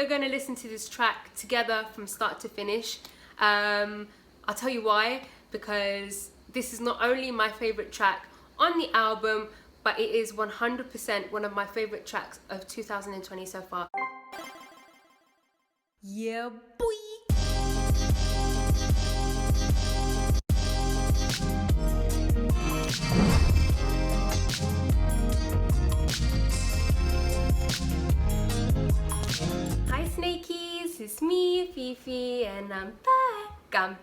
are going to listen to this track together from start to finish. I'll tell you why, because this is not only my favorite track on the album, but it is 100% one of my favorite tracks of 2020 so far. Yeah, boy! Hi Snakies, it's me, Fifi, and I'm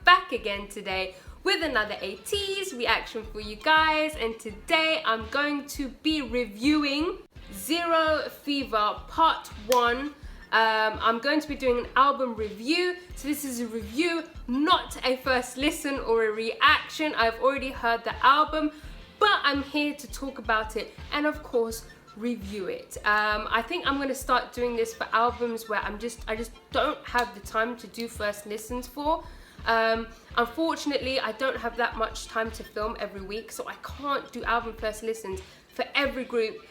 back again today with another ATEEZ reaction for you guys. And today I'm going to be reviewing Zero Fever Part 1. I'm going to be doing an album review. So this is a review, not a first listen or a reaction. I've already heard the album, but I'm here to talk about it and of course review it. I think I'm going to start doing this for albums where I just don't have the time to do first listens for. Unfortunately, I don't have that much time to film every week, so I can't do album first listens for every group.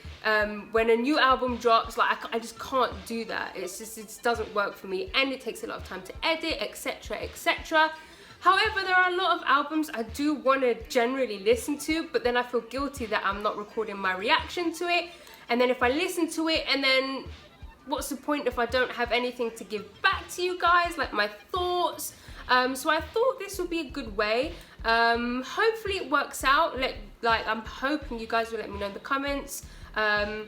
When a new album drops, like I just can't do that. It just doesn't work for me, and it takes a lot of time to edit, etc, etc. However, there are a lot of albums I do want to generally listen to, but then I feel guilty that I'm not recording my reaction to it. And then if I listen to it, and then what's the point if I don't have anything to give back to you guys, like my thoughts? So I thought this would be a good way. Hopefully it works out. I'm hoping you guys will let me know in the comments. I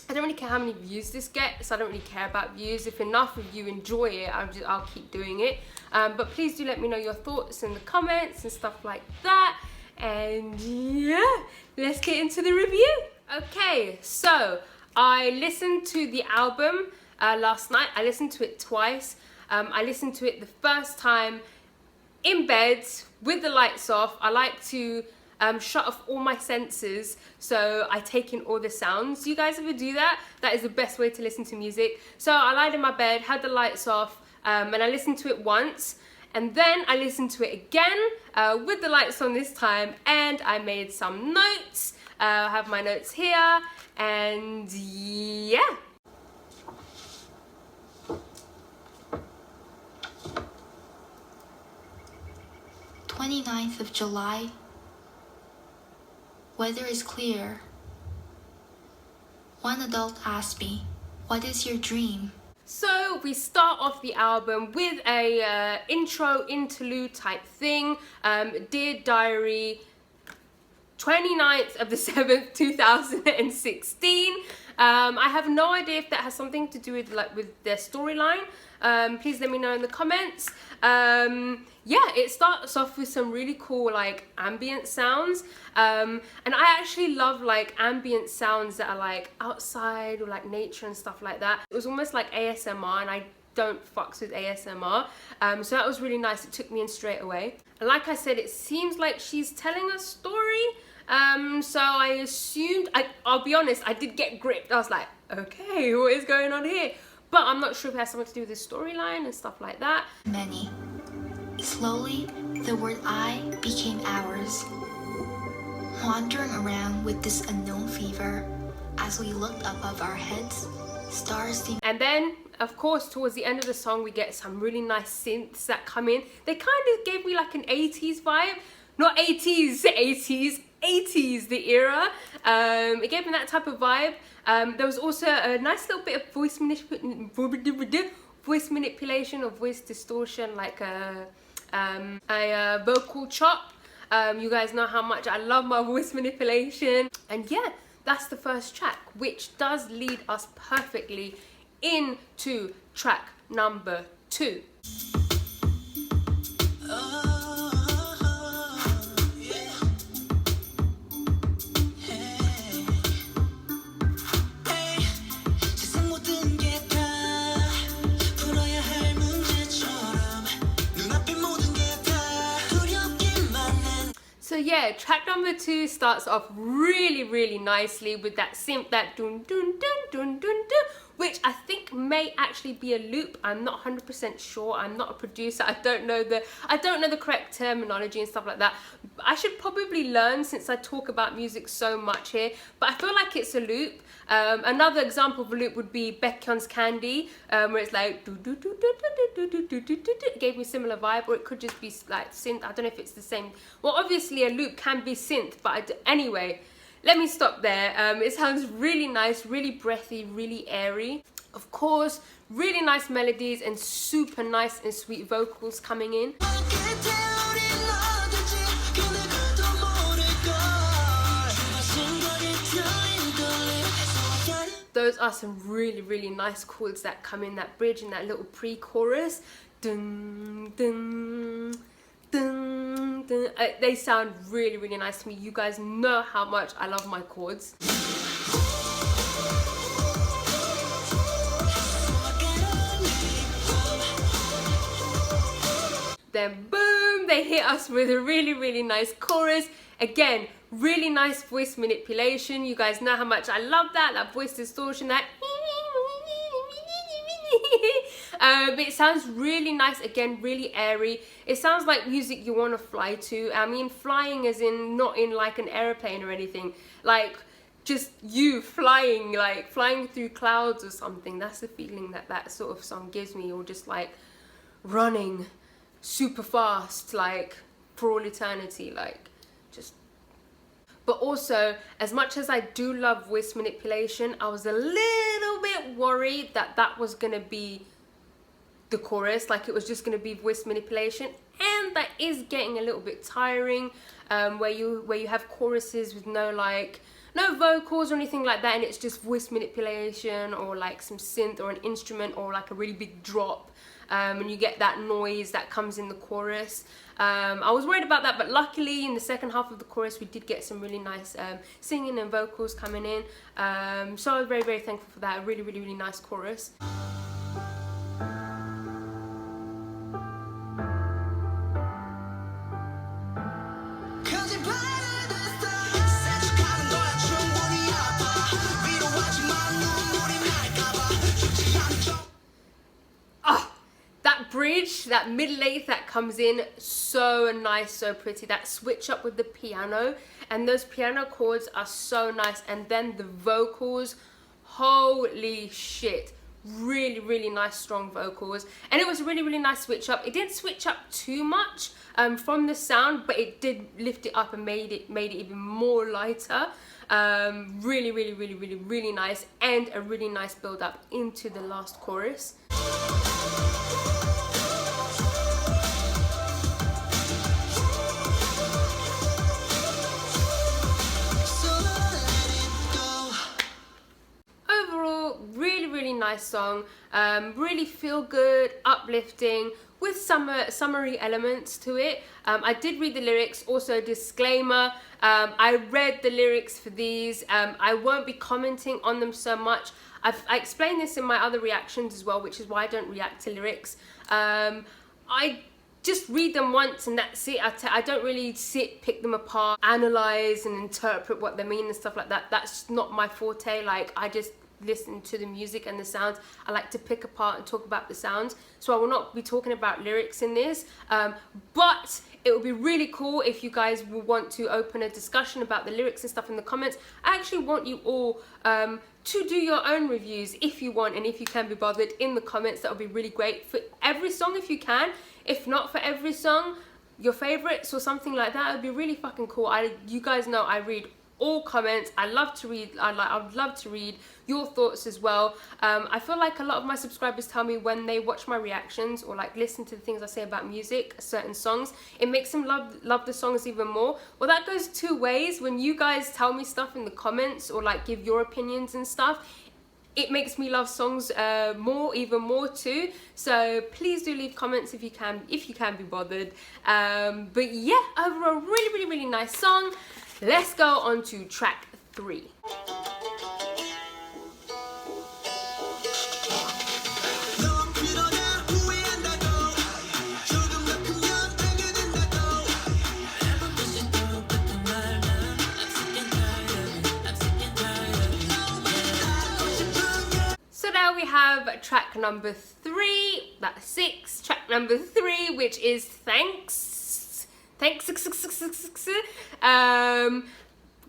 don't really care how many views this gets. I don't really care about views. If enough of you enjoy it, I'll keep doing it. But please do let me know your thoughts in the comments and stuff like that. And yeah, let's get into the review. Okay, so I listened to the album last night. I listened to it twice. I listened to it the first time in bed with the lights off. I like to shut off all my senses, so I take in all the sounds. Do you guys ever do that? That is the best way to listen to music. So I lied in my bed, had the lights off, and I listened to it once, and then I listened to it again with the lights on this time, and I made some notes. I have my notes here, and yeah. "29th of July. Weather is clear. One adult asked me, 'What is your dream?'" So we start off the album with a intro interlude type thing. Dear Diary, 29th of the 7th, 2016. I have no idea if that has something to do with their storyline. Please let me know in the comments. Yeah, it starts off with some really cool ambient sounds, and I actually love ambient sounds that are outside or nature and stuff like that. It was almost like ASMR, and I don't fucks with ASMR, so that was really nice. It took me in straight away. And like I said, it seems like she's telling a story, so I assumed, I'll be honest, I did get gripped. I was like, okay, what is going on here? But I'm not sure if it has something to do with the storyline and stuff like that. Many. Slowly, the word I became ours. Wandering around with this unknown fever, as we looked above our heads, stars seemed. And then, of course, towards the end of the song, we get some really nice synths that come in. They kind of gave me an 80s vibe. Not 80s, 80s, 80s, the era. It gave me that type of vibe. There was also a nice little bit of voice manipulation or voice distortion, like a vocal chop. You guys know how much I love my voice manipulation. And yeah, that's the first track, which does lead us perfectly into track number 2. So yeah, track number 2 starts off really nicely with that synth, that dun dun dun dun dun dun, which I think may actually be a loop. I'm not 100% sure. I'm not a producer. I don't know the correct terminology and stuff like that. I should probably learn since I talk about music so much here, but I feel like it's a loop. Another example of a loop would be Baekhyun's Candy, where it's like do do do do do do do do do do. It gave me a similar vibe, or it could just be like synth. I don't know if it's the same. Well, obviously a loop can be synth, but anyway, let me stop there. It sounds really nice, really breathy, really airy. Of course, really nice melodies and super nice and sweet vocals coming in. Those are some really nice chords that come in that bridge and that little pre-chorus. Dun, dun, dun, dun. They sound really nice to me. You guys know how much I love my chords. Then boom, they hit us with a really nice chorus. Again, really nice voice manipulation. You guys know how much I love that voice distortion, that it sounds really nice, again, really airy. It sounds like music you want to fly to. I mean, flying as in not in like an airplane or anything, like just you flying, like flying through clouds or something. That's the feeling that sort of song gives me, or just like running super fast, like for all eternity, like just. But also, as much as I do love voice manipulation, I was a little bit worried that that was gonna be the chorus, like it was just gonna be voice manipulation, and that is getting a little bit tiring, where you have choruses with no vocals or anything like that, and it's just voice manipulation or like some synth or an instrument or like a really big drop, and you get that noise that comes in the chorus. I was worried about that, but luckily in the second half of the chorus we did get some really nice singing and vocals coming in, so I was very thankful for that. A really nice chorus. Bridge, that middle eighth that comes in, so nice, so pretty. That switch up with the piano, and those piano chords are so nice, and then the vocals, holy shit, really nice strong vocals. And it was a really nice switch up. It didn't switch up too much from the sound, but it did lift it up and made it even more lighter. Really nice, and a really nice build up into the last chorus. Really nice song, really feel good, uplifting, with summery elements to it. I did read the lyrics, also disclaimer, I read the lyrics for these. I won't be commenting on them so much. I explained this in my other reactions as well, which is why I don't react to lyrics. I just read them once and that's it. I don't really pick them apart, analyze and interpret what they mean and stuff like that. That's not my forte. Like, I just listen to the music and the sounds. I like to pick apart and talk about the sounds, so I will not be talking about lyrics in this, but it would be really cool if you guys will want to open a discussion about the lyrics and stuff in the comments. I actually want you all to do your own reviews if you want, and if you can be bothered, in the comments. That would be really great for every song if you can. If not for every song, your favorites or something like that. It would be really fucking cool. You guys know I read all comments. I love to read. I would love to read your thoughts as well. I feel like a lot of my subscribers tell me when they watch my reactions or like listen to the things I say about music, certain songs, it makes them love the songs even more. Well, that goes two ways. When you guys tell me stuff in the comments or like give your opinions and stuff, it makes me love songs even more too. So please do leave comments if you can be bothered. But yeah, overall, really nice song. Let's go on to track 3. So now we have track number 3, that's 6, track number 3, which is Thanks. Thanks.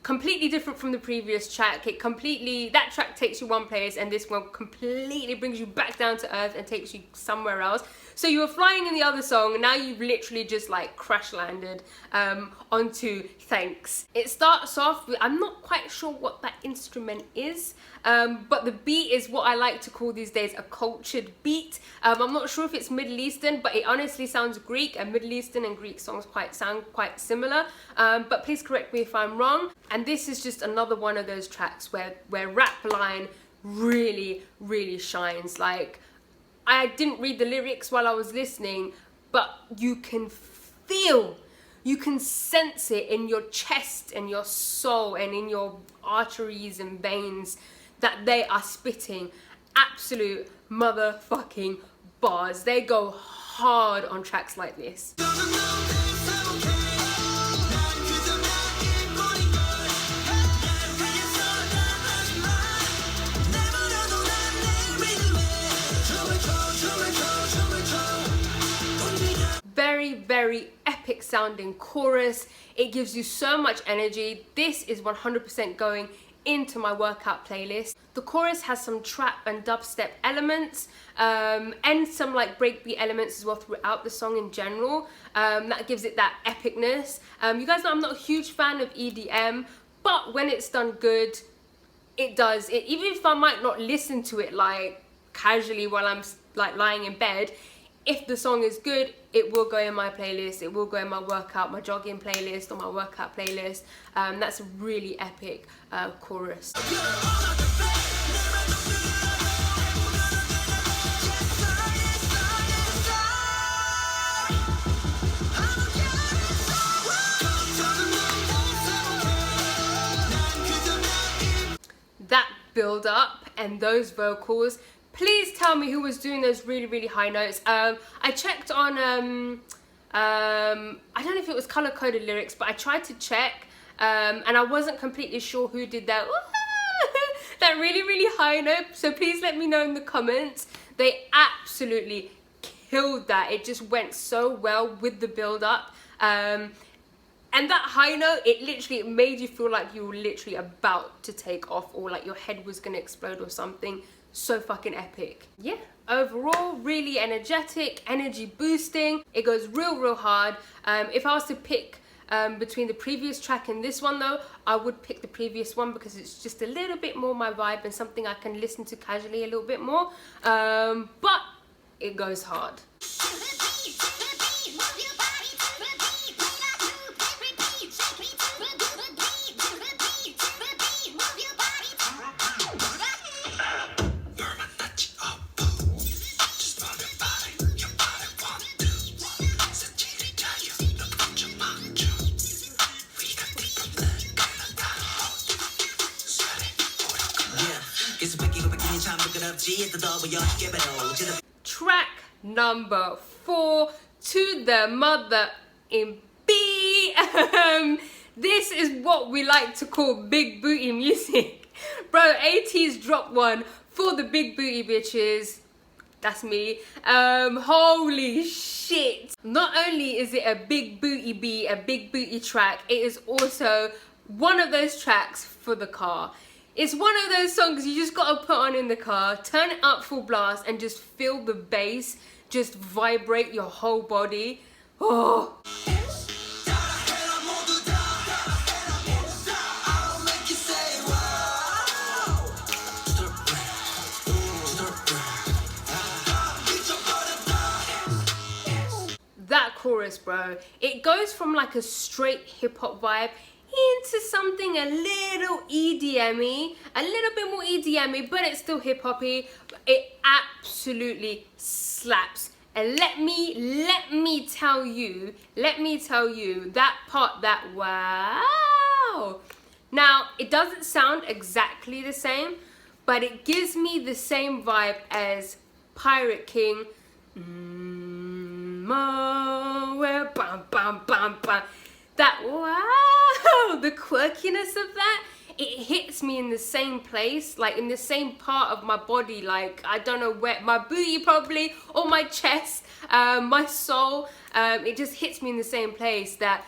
Completely different from the previous track. That track takes you one place, and this one completely brings you back down to earth and takes you somewhere else. So you were flying in the other song, and now you've literally just like crash landed onto Thanks. It starts off with, I'm not quite sure what that instrument is, but the beat is what I like to call these days a cultured beat. I'm not sure if it's Middle Eastern, but it honestly sounds Greek, and Middle Eastern and Greek songs sound quite similar. But please correct me if I'm wrong. And this is just another one of those tracks where rap line really, really shines. Like, I didn't read the lyrics while I was listening, but you can sense it in your chest and your soul and in your arteries and veins that they are spitting absolute motherfucking bars. They go hard on tracks like this. Very, very epic sounding chorus. It gives you so much energy. This is 100% going into my workout playlist. The chorus has some trap and dubstep elements, and some like breakbeat elements as well throughout the song in general. That gives it that epicness. You guys know I'm not a huge fan of EDM, but when it's done good, it does. Even if I might not listen to it like casually while I'm like lying in bed, if the song is good, it will go in my playlist. It will go in my jogging playlist or my workout playlist. That's a really epic chorus. That build up and those vocals. Please tell me who was doing those really, really high notes. I checked on, I don't know if it was color-coded lyrics, but I tried to check, and I wasn't completely sure who did that. That really, really high note. So please let me know in the comments. They absolutely killed that. It just went so well with the build-up. And that high note, it made you feel like you were literally about to take off, or like your head was gonna explode or something. So fucking epic. Yeah, overall really energetic, energy boosting. It goes real hard. If I was to pick between the previous track and this one though, I would pick the previous one because it's just a little bit more my vibe and something I can listen to casually a little bit more, but it goes hard. Track number 4, To the Mother in B. This is what we like to call big booty music. Bro, ATEEZ dropped one for the big booty bitches. That's me. Holy shit. Not only is it a big booty beat, a big booty track, it is also one of those tracks for the car. It's one of those songs you just gotta put on in the car, turn it up full blast, and just feel the bass just vibrate your whole body. Oh. That chorus, bro, it goes from like a straight hip-hop vibe into something a little EDM-y, a little bit more EDM-y, but it's still hip-hoppy. It absolutely slaps. And let me tell you, that part, that wow. Now, it doesn't sound exactly the same, but it gives me the same vibe as Pirate King. Bam, bam, bam, bam. That wow, the quirkiness of that, it hits me in the same place, like in the same part of my body, like I don't know where, my booty probably, or my chest, my soul. It just hits me in the same place. That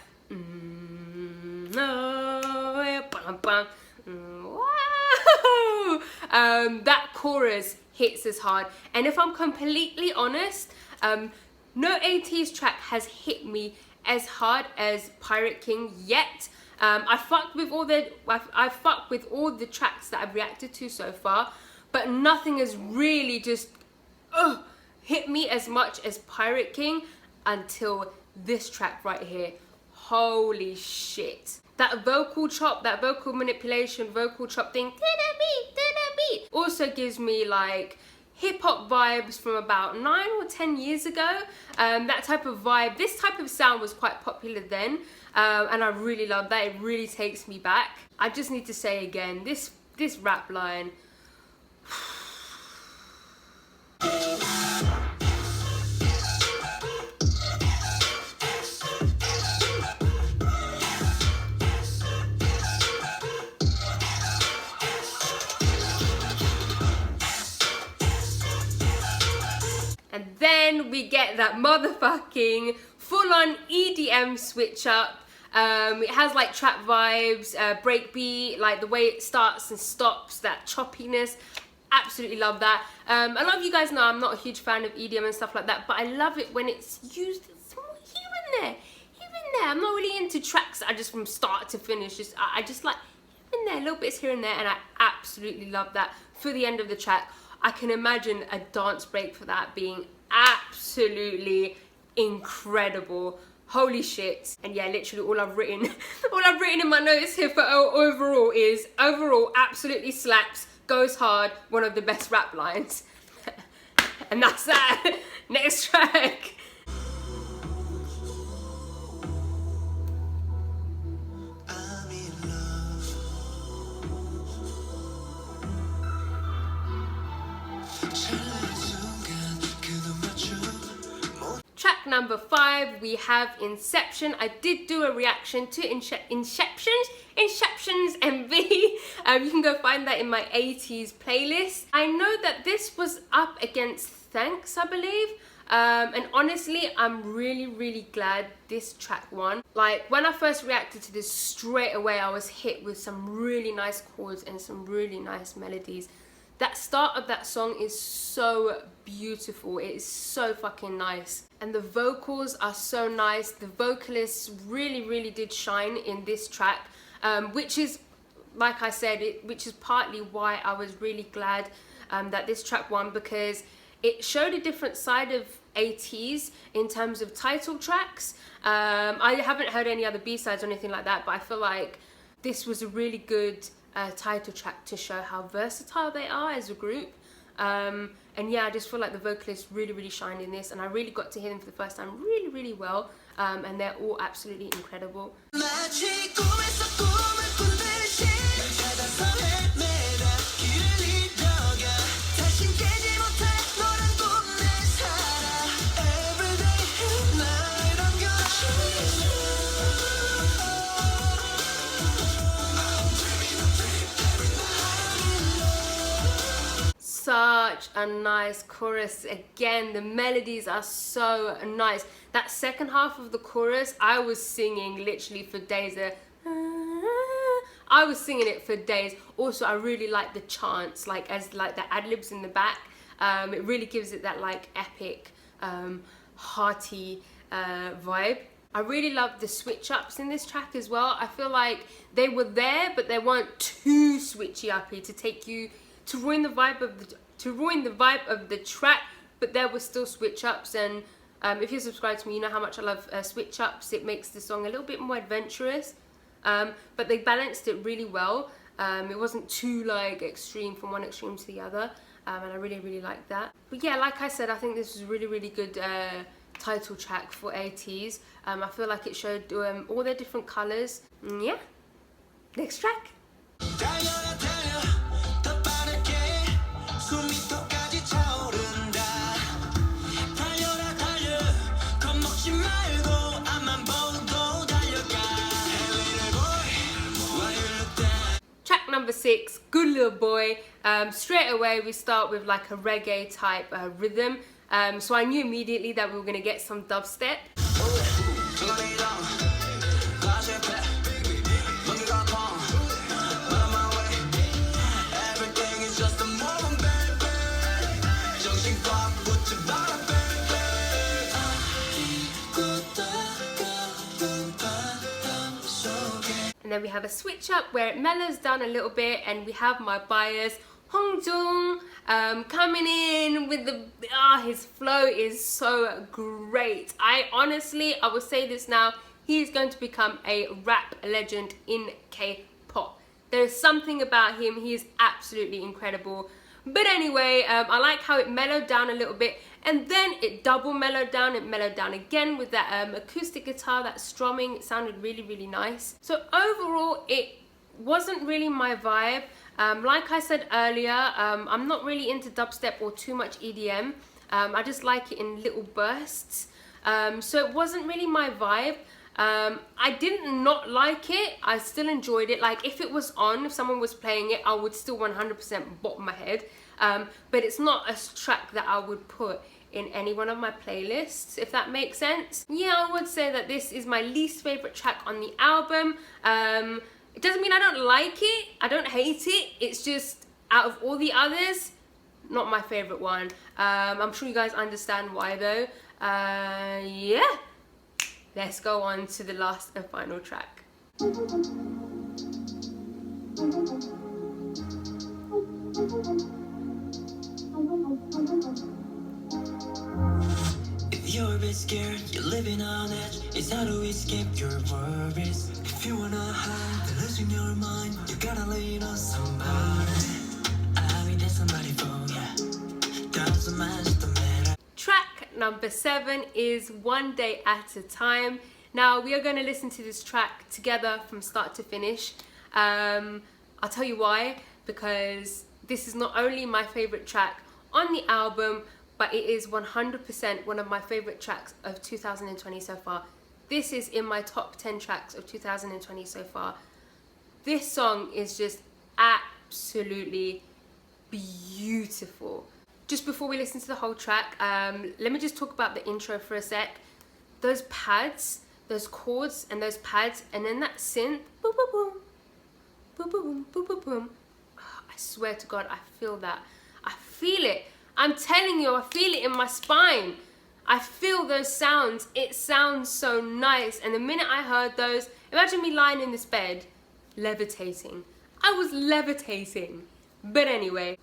that chorus hits as hard. And if I'm completely honest, no ATEEZ track has hit me as hard as Pirate King yet. I fucked with all the tracks that I've reacted to so far, but nothing has really just hit me as much as Pirate King until this track right here. Holy shit. That vocal chop, that vocal manipulation, vocal chop thing, also gives me like hip-hop vibes from about 9 or 10 years ago. That type of vibe, this type of sound was quite popular then, and I really love that. It really takes me back. I just need to say again, this rap line. And then we get that motherfucking full-on EDM switch up. It has like trap vibes, breakbeat, like the way it starts and stops, that choppiness. Absolutely love that. A lot of you guys know I'm not a huge fan of EDM and stuff like that, but I love it when it's used here and there. I'm not really into tracks that are just from start to finish. I just like here and there, little bits here and there, and I absolutely love that for the end of the track. I can imagine a dance break for that being absolutely incredible. Holy shit. And yeah, literally all I've written in my notes here for overall is absolutely slaps, goes hard, one of the best rap lines. And that's that. Next track. Track number 5, we have Inception. I did do a reaction to Inception's MV. You can go find that in my ATEEZ playlist. I know that this was up against Thanks, I believe. And honestly, I'm really glad this track won. Like, when I first reacted to this, straight away I was hit with some really nice chords and some really nice melodies. That start of that song is so beautiful. It is so fucking nice. And the vocals are so nice. The vocalists really did shine in this track, which is, like I said, which is partly why I was really glad that this track won, because it showed a different side of ATEEZ in terms of title tracks. I haven't heard any other B-sides or anything like that, but I feel like this was a really good title track to show how versatile they are as a group. And yeah, I just feel like the vocalists really shined in this, and I really got to hear them for the first time really well, and they're all absolutely incredible. Such a nice chorus. Again, the melodies are so nice. That second half of the chorus, I was singing literally for days. I was singing it for days. Also, I really like the chants, like the ad-libs in the back. It really gives it that like epic, hearty vibe. I really love the switch ups in this track as well. I feel like they were there, but they weren't too switchy uppy to take you to ruin the vibe of the track, but there were still switch ups. And if you're subscribed to me, you know how much I love switch ups. It makes the song a little bit more adventurous, but they balanced it really well. It wasn't too like extreme from one extreme to the other, and I really liked that. But yeah, like I said, I think this was a really good title track for ATEEZ. I feel like it showed all their different colors. Yeah, next track. 6, Good Little Boy. Straight away we start with like a reggae type rhythm. So I knew immediately that we were gonna get some dubstep. And then we have a switch up where it mellows down a little bit, and we have my bias Hongjoong coming in with the his flow is so great. I will say this now, he is going to become a rap legend in K-pop. There's something about him, he is absolutely incredible. But anyway, I like how it mellowed down a little bit, and then it double mellowed down, it mellowed down again with that acoustic guitar, that strumming. It sounded really, really nice. So overall, it wasn't really my vibe. Like I said earlier, I'm not really into dubstep or too much EDM. I just like it in little bursts. So it wasn't really my vibe. I didn't not like it. I still enjoyed it. Like if it was on, if someone was playing it, I would still 100% bop my head. But it's not a track that I would put in any one of my playlists, if that makes sense. Yeah, I would say that this is my least favorite track on the album. It doesn't mean I don't like it, I don't hate it, it's just out of all the others, not my favorite one. I'm sure you guys understand why though. Yeah, let's go on to the last and final track. If you're a bit scared, you're living on edge. It's how to escape your worries. If you wanna hide the losing your mind, you gotta lean on somebody. I mean, there's somebody for ya. Doesn't matter. Track number 7 is One Day at a Time. Now we are going to listen to this track together from start to finish. I'll tell you why, because this is not only my favorite track on the album, but it is 100% one of my favorite tracks of 2020 so far. This is in my top 10 tracks of 2020 so far. This song is just absolutely beautiful. Just before we listen to the whole track, let me just talk about the intro for a sec. Those pads, those chords and those pads, and then that synth, boom, boom, boom, boom, boom, boom, boom, boom. I swear to God, I feel that. I feel it. I'm telling you, I feel it in my spine. I feel those sounds. It sounds so nice. And the minute I heard those, imagine me lying in this bed, levitating. I was levitating. But anyway.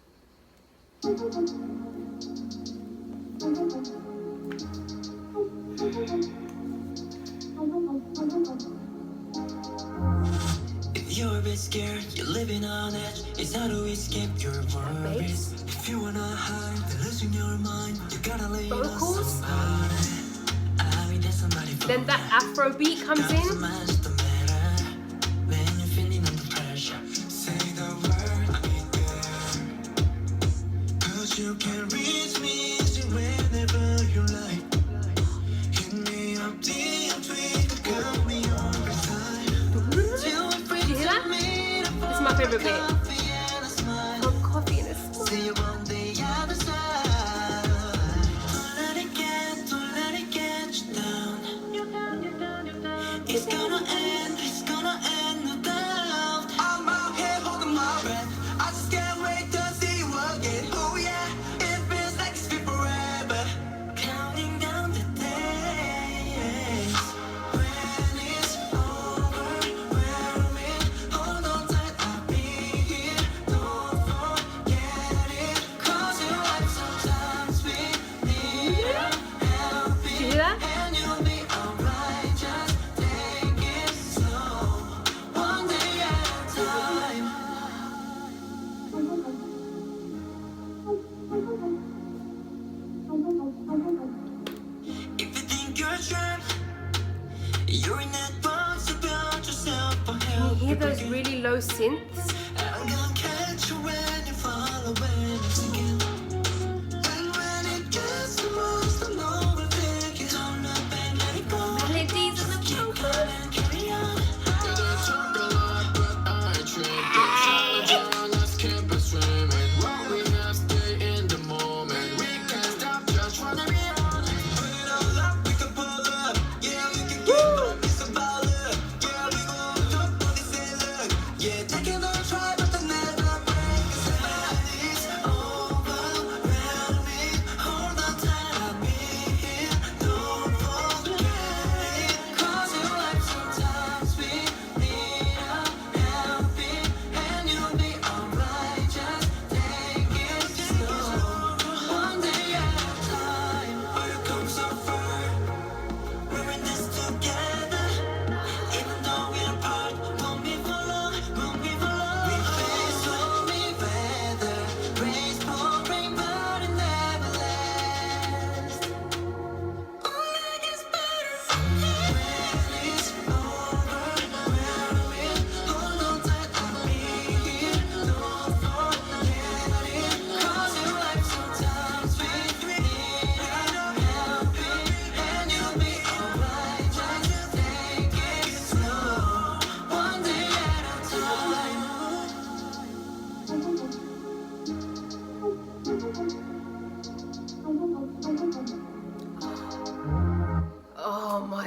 If you're a bit scared, you're living on edge. It's how to escape your worries. If you wanna hide the losing your mind, you gotta lean on somebody. I mean, there's somebody for then that Afro beat comes in. When you're feeling under pressure, say the word, I'll be there. 'Cause you can reach me whenever you like. Hit me up, DM, tweet, call me over time. Did you hear that? This is my favorite bit. Oh, coffee and a smile. See you on the other side. Don't let it get you down. It's gonna end, no doubt. I'm out here holding my breath. I just can't wait to see you again. Oh yeah, it feels like it's been forever. Counting down the days. When it's over, we're in. Hold on tight, I'll be here. Don't forget it. 'Cause your life sometimes we need a help. Did you hear that? And you'll be alright, just take it slow. One day at a time. If you think you're trapped, you're in that box about yourself. Can you hear those really low synths? I'm gonna catch you when you fall away. And when it gets too much, don't overthink it. Don't look back, let it go. Melodies in the trumpet. And carry on.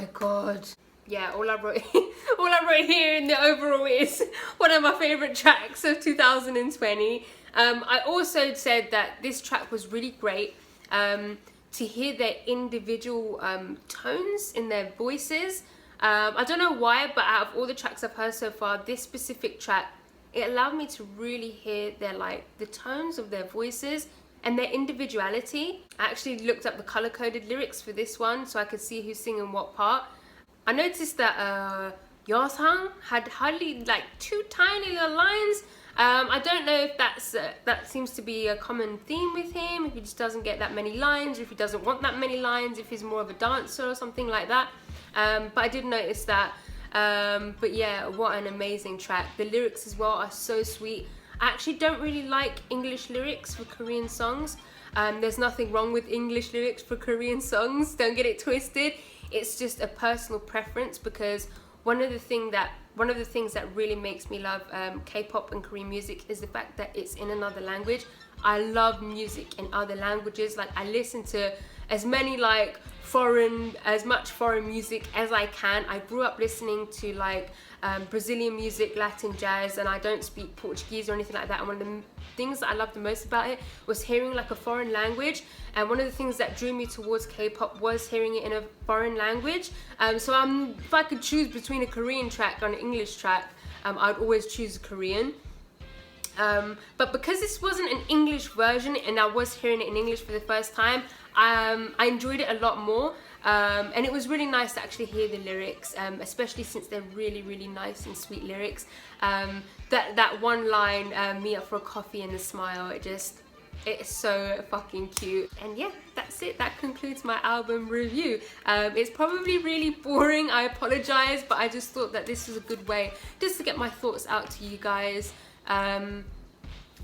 my god. Yeah, all I wrote here in the overall is one of my favorite tracks of 2020. I also said that this track was really great to hear their individual tones in their voices. I don't know why, but out of all the tracks I've heard so far, this specific track, it allowed me to really hear their the tones of their voices and their individuality. I actually looked up the color-coded lyrics for this one so I could see who's singing what part. I noticed that Yeosang had hardly 2 tiny little lines. I don't know if that seems to be a common theme with him, if he just doesn't get that many lines, or if he doesn't want that many lines, if he's more of a dancer or something like that. But I did notice that. But yeah, what an amazing track. The lyrics as well are so sweet. I actually don't really like English lyrics for Korean songs. There's nothing wrong with English lyrics for Korean songs, don't get it twisted. It's just a personal preference, because one of the things that really makes me love K-pop and Korean music is the fact that it's in another language. I love music in other languages. I listen to as much foreign music as I can. I grew up listening to Brazilian music, Latin jazz, and I don't speak Portuguese or anything like that. And one of the things that I loved the most about it was hearing a foreign language. And one of the things that drew me towards K-pop was hearing it in a foreign language. So if I could choose between a Korean track and an English track, I'd always choose Korean. But because this wasn't an English version and I was hearing it in English for the first time, I enjoyed it a lot more. And it was really nice to actually hear the lyrics, especially since they're really, really nice and sweet lyrics. That one line, meet up for a coffee and a smile, it's so fucking cute. And yeah, that's it. That concludes my album review. It's probably really boring, I apologize, but I just thought that this was a good way just to get my thoughts out to you guys.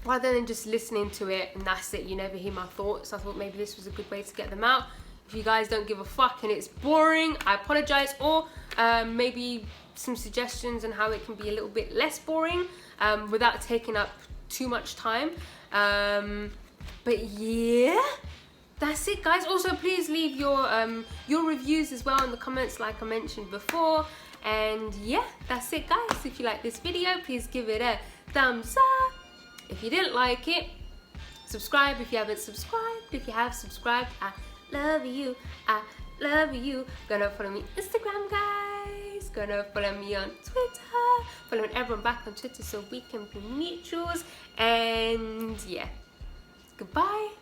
Rather than just listening to it and that's it, you never hear my thoughts. I thought maybe this was a good way to get them out. If you guys don't give a fuck and it's boring, I apologize. Or maybe some suggestions on how it can be a little bit less boring without taking up too much time. But yeah, that's it, guys. Also, please leave your reviews as well in the comments, like I mentioned before. And yeah, that's it, guys. If you like this video, please give it a thumbs up. If you didn't like it, subscribe if you haven't subscribed. If you have subscribed, I love you. I love you. Gonna follow me on Instagram, guys. Gonna follow me on Twitter. Following everyone back on Twitter so we can be mutuals. And yeah, goodbye.